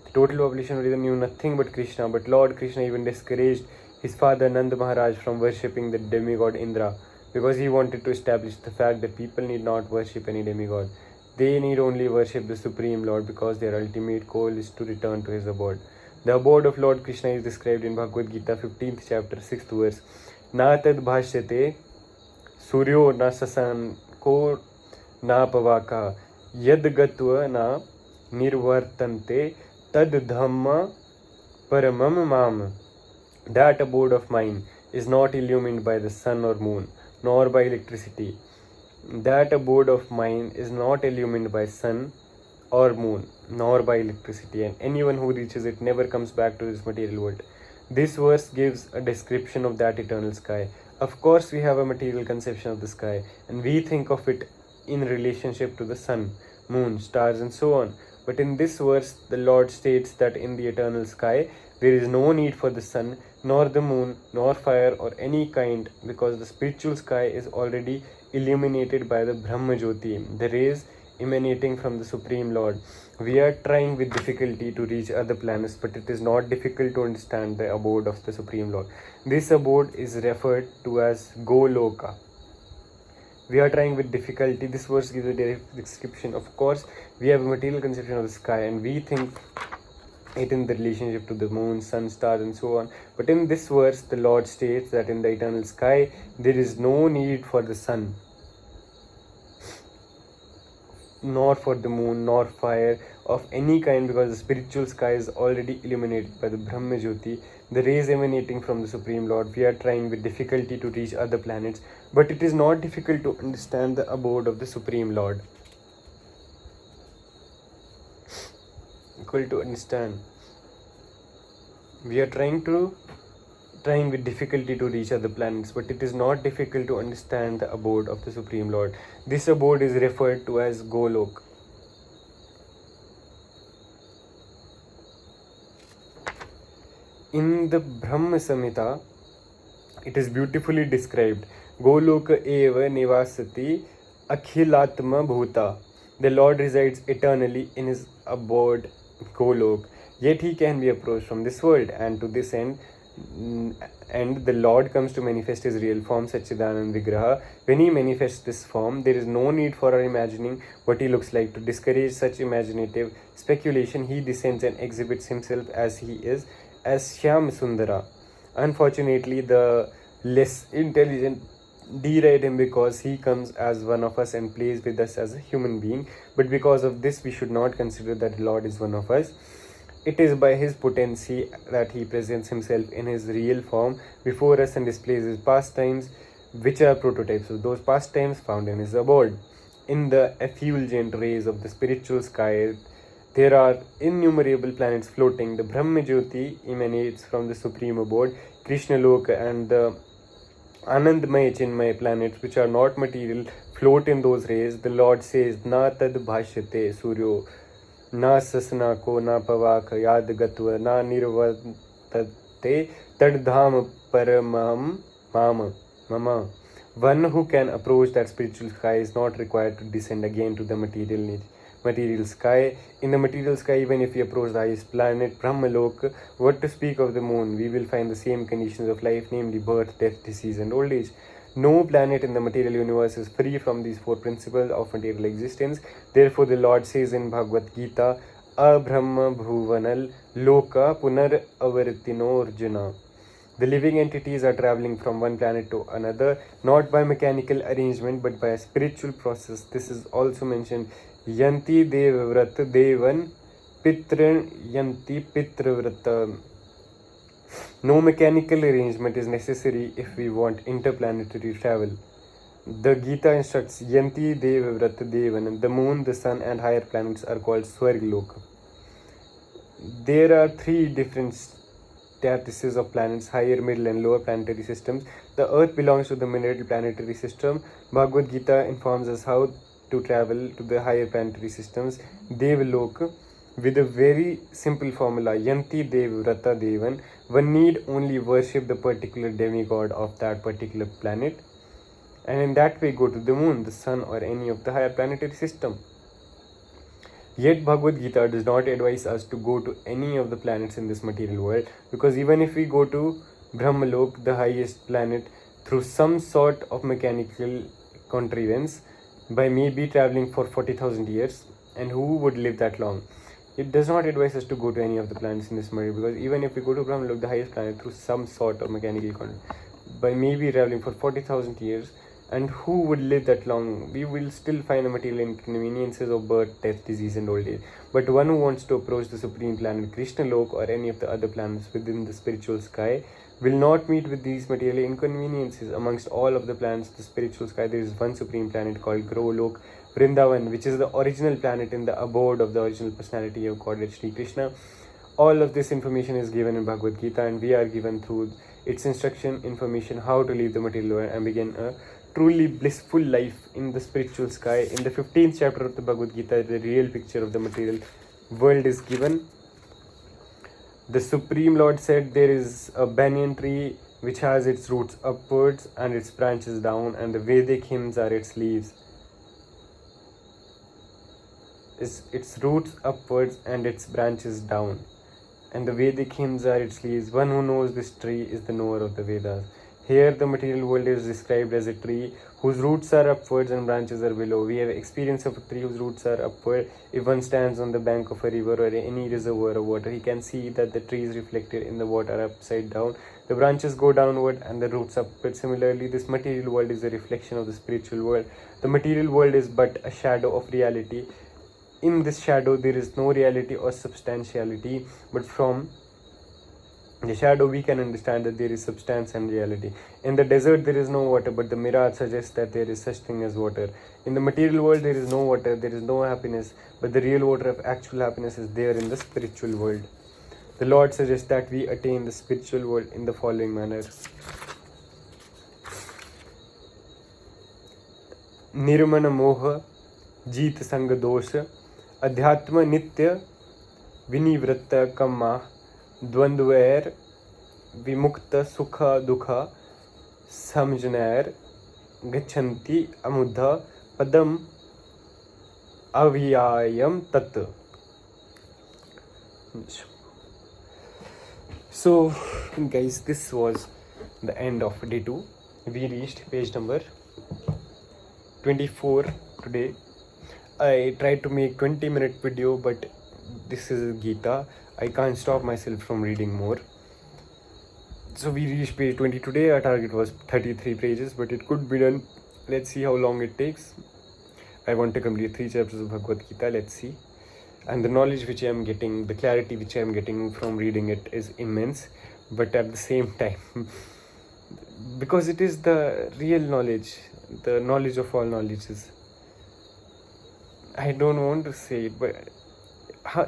A: The total population of Vrindavan knew nothing but Krishna, but Lord Krishna even discouraged his father Nanda Maharaj from worshipping the demigod Indra, because he wanted to establish the fact that people need not worship any demigod. They need only worship the Supreme Lord, because their ultimate goal is to return to His abode. The abode of Lord Krishna is described in Bhagavad Gita, 15th chapter, 6th verse. Na tad bhashyate suryo na sasanko na pavaka yad gatva na nirvartante tad dhamma paramam mam. That abode of mine is not illumined by the sun or moon, nor by electricity. That abode of mine is not illumined by sun or moon, nor by electricity, and anyone who reaches it never comes back to this material world. This verse gives a description of that eternal sky. Of course, we have a material conception of the sky, and we think of it in relationship to the sun, moon, stars, and so on. But in this verse, the Lord states that in the eternal sky, there is no need for the sun, nor the moon, nor fire, or any kind, because the spiritual sky is already illuminated by the Brahma Jyoti, the rays emanating from the Supreme Lord. We are trying with difficulty to reach other planets, but it is not difficult to understand the abode of the Supreme Lord. This abode is referred to as Goloka. We are trying with difficulty. This verse gives a direct description. Of course, we have a material conception of the sky, and we think it in the relationship to the moon, sun, stars, and so on. But in this verse, the Lord states that in the eternal sky, there is no need for the sun, nor for the moon, nor fire of any kind, because the spiritual sky is already illuminated by the Brahma Jyoti, the rays emanating from the Supreme Lord. We are trying with difficulty to reach other planets, but it is not difficult to understand the abode of the Supreme Lord. Equal to understand. We are trying with difficulty to reach other planets, but it is not difficult to understand the abode of the Supreme Lord. This abode is referred to as Golok. In the Brahma Samhita, it is beautifully described. Goloka eva nivasati akhilatma bhuta. The Lord resides eternally in his abode Golok. Yet he can be approached from this world, and to this end the Lord comes to manifest his real form, Satchidanand Vigraha. When he manifests this form, there is no need for our imagining what he looks like. To discourage such imaginative speculation, he descends and exhibits himself as he is, as Shyam Sundara. Unfortunately, the less intelligent deride him because he comes as one of us and plays with us as a human being. But because of this, we should not consider that Lord is one of us. It is by his potency that he presents himself in his real form before us and displays his pastimes, which are prototypes of those pastimes found in his abode. In the effulgent rays of the spiritual sky, there are innumerable planets floating. The Brahma Jyoti emanates from the supreme abode, Krishna Loka, and the Anandmaya Chinmaya planets, which are not material, float in those rays. The Lord says, Na tad bhashyate suryo, na sasnako, na pavaka, yad gatva, na nirvatate, tad dham paramam mama. One who can approach that spiritual sky is not required to descend again to the material sky. In the material sky, even if we approach the highest planet, Brahmalok, what to speak of the moon, we will find the same conditions of life, namely birth, death, disease, and old age. No planet in the material universe is free from these four principles of material existence. Therefore, the Lord says in Bhagavad Gita, Abrahma bhuvanal loka punar avartino arjuna. The living entities are traveling from one planet to another, not by mechanical arrangement, but by a spiritual process. This is also mentioned. Yanti devvrat devan pitran yanti pitravrata. No mechanical arrangement is necessary if we want interplanetary travel. The Gita instructs Yanti devvrat devan. The moon, the sun, and higher planets are called Swargloka. There are three different statuses of planets: higher, middle, and lower planetary systems. The Earth belongs to the middle planetary system. Bhagavad Gita informs us how to travel to the higher planetary systems, Devaloka, with a very simple formula: Yanti Dev Vrata Devan. One need only worship the particular demigod of that particular planet, and in that way go to the moon, the sun, or any of the higher planetary system. Yet Bhagavad Gita does not advise us to go to any of the planets in this material world, because even if we go to Brahmalok, the highest planet, through some sort of mechanical contrivance, by maybe traveling for 40,000 years, and who would live that long? It does not advise us to go to any of the planets in this material, because even if we go to Brahmalok, the highest planet, through some sort of mechanical contrivance, by maybe traveling for 40,000 years, and who would live that long? We will still find the material inconveniences of birth, death, disease, and old age. But one who wants to approach the supreme planet, Krishna Lok, or any of the other planets within the spiritual sky, will not meet with these material inconveniences. Amongst all of the planets, the spiritual sky, there is one supreme planet called Grolok, Vrindavan, which is the original planet in the abode of the original personality of Godhead Shri Krishna. All of this information is given in Bhagavad Gita, and we are given through its instruction, information, how to leave the material world and begin a truly blissful life in the spiritual sky. In the 15th chapter of the Bhagavad Gita, the real picture of the material world is given. The Supreme Lord said there is a banyan tree which has its roots upwards and its branches down, and the Vedic hymns are its leaves. Its roots upwards and its branches down, and the Vedic hymns are its leaves. One who knows this tree is the knower of the Vedas. Here the material world is described as a tree whose roots are upwards and branches are below. We have experience of a tree whose roots are upward. If one stands on the bank of a river or any reservoir of water, he can see that the tree is reflected in the water upside down. The branches go downward and the roots upward. Similarly, this material world is a reflection of the spiritual world. The material world is but a shadow of reality. In this shadow, there is no reality or substantiality, but from the shadow we can understand that there is substance and reality. In the desert there is no water, but the mirage suggests that there is such thing as water. In the material world there is no water, there is no happiness, but the real water of actual happiness is there in the spiritual world. The Lord suggests that we attain the spiritual world in the following manner. Nirmana moha jeet sanga dosha adhyatma nitya vinivratta kamma dvandvair विमुक्त सुख दुख समजनैर गच्छन्ति अमुध पदम avyayam tat. So guys, this was the end of day 2. We reached page number 24 today. I tried to make 20-minute video, but this is Gita. I can't stop myself from reading more. So we reached page 20 today. Our target was 33 pages, but it could be done. Let's see how long it takes. I want to complete 3 chapters of Bhagavad Gita. Let's see. And the knowledge which I am getting, the clarity which I am getting from reading it is immense. But at the same time, because it is the real knowledge, the knowledge of all knowledges, I don't want to say it, but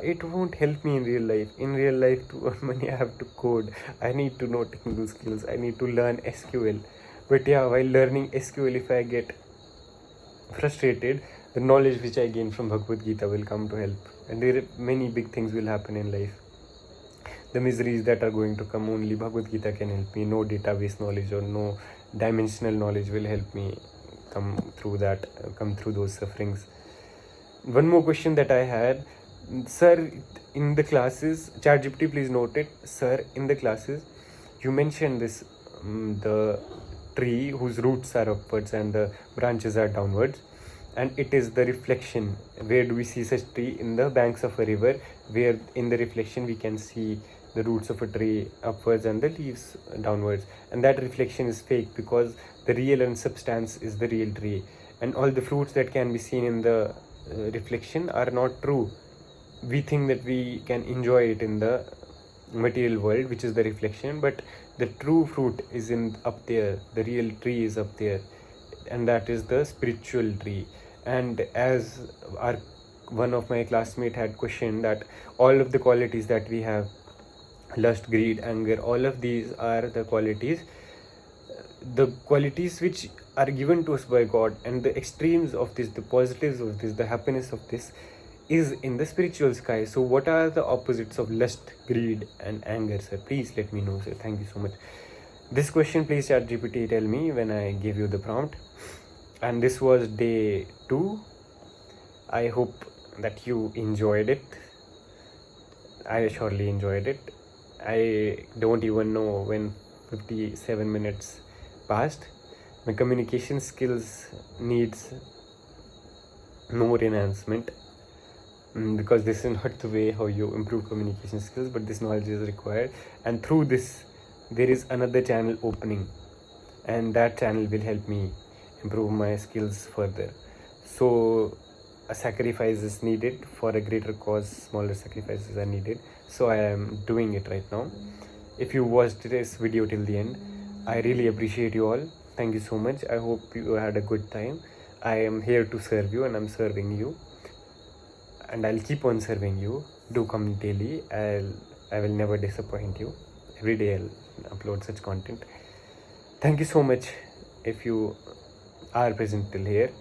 A: it won't help me in real life. In real life, to earn money, I have to code. I need to know technical skills. I need to learn SQL. But yeah, while learning SQL, if I get frustrated, the knowledge which I gain from Bhagavad Gita will come to help. And there are many big things will happen in life. The miseries that are going to come, only Bhagavad Gita can help me. No database knowledge or no dimensional knowledge will help me come through those sufferings. One more question that I had, sir, in the classes, ChatGPT, please note it, sir, in the classes, you mentioned this, the tree whose roots are upwards and the branches are downwards, and it is the reflection. Where do we see such tree? In the banks of a river, where in the reflection we can see the roots of a tree upwards and the leaves downwards, and that reflection is fake, because the real and substance is the real tree, and all the fruits that can be seen in the reflection are not true. We think that we can enjoy it in the material world, which is the reflection, but the true fruit is up there. The real tree is up there, and that is the spiritual tree. And as one of my classmates had questioned, that all of the qualities that we have, lust, greed, anger, all of these are the qualities which are given to us by God, and the extremes of this, the positives of this, the happiness of this is in the spiritual sky. So what are the opposites of lust, greed and anger, sir? Please let me know, sir. Thank you so much. This question, please ChatGPT tell me when I give you the prompt. And this was day 2. I hope that you enjoyed it. I surely enjoyed it. I don't even know when 57 minutes passed. My communication skills needs more enhancement, because this is not the way how you improve communication skills, but this knowledge is required. And through this, there is another channel opening, and that channel will help me improve my skills further. So a sacrifice is needed for a greater cause. Smaller sacrifices are needed, so I am doing it right now. If you watched this video till the end, I really appreciate you all. Thank you so much. I hope you had a good time. I am here to serve you, and I'm serving you, and I'll keep on serving you. Do come daily. I will never disappoint you. Every day I'll upload such content. Thank you so much. If you are present till here,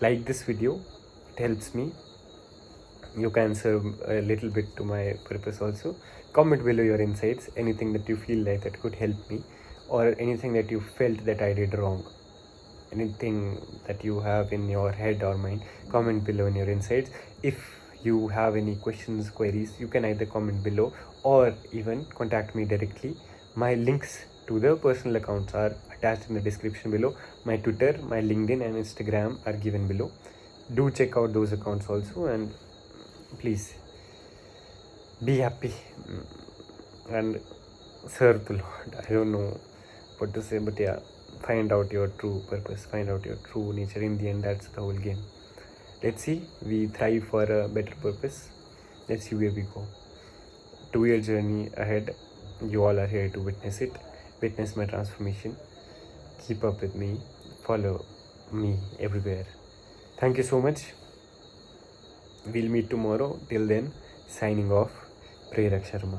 A: like this video, it helps me. You can serve a little bit to my purpose also. Comment below your insights, anything that you feel like that could help me, or anything that you felt that I did wrong, anything that you have in your head or mind. Comment below in your insights. If you have any questions, queries, you can either comment below or even contact me directly. My links to the personal accounts are attached in the description below. My Twitter, my LinkedIn and Instagram are given below. Do check out those accounts also, and please be happy and serve the Lord. I don't know what to say, but yeah, find out your true purpose, find out your true nature. In the end, that's the whole game. Let's see, we thrive for a better purpose. Let's see where we go. 2-year journey ahead. You all are here to witness it, witness my transformation. Keep up with me, follow me everywhere. Thank you so much. We'll meet tomorrow. Till then, signing off, Prerak Sharma.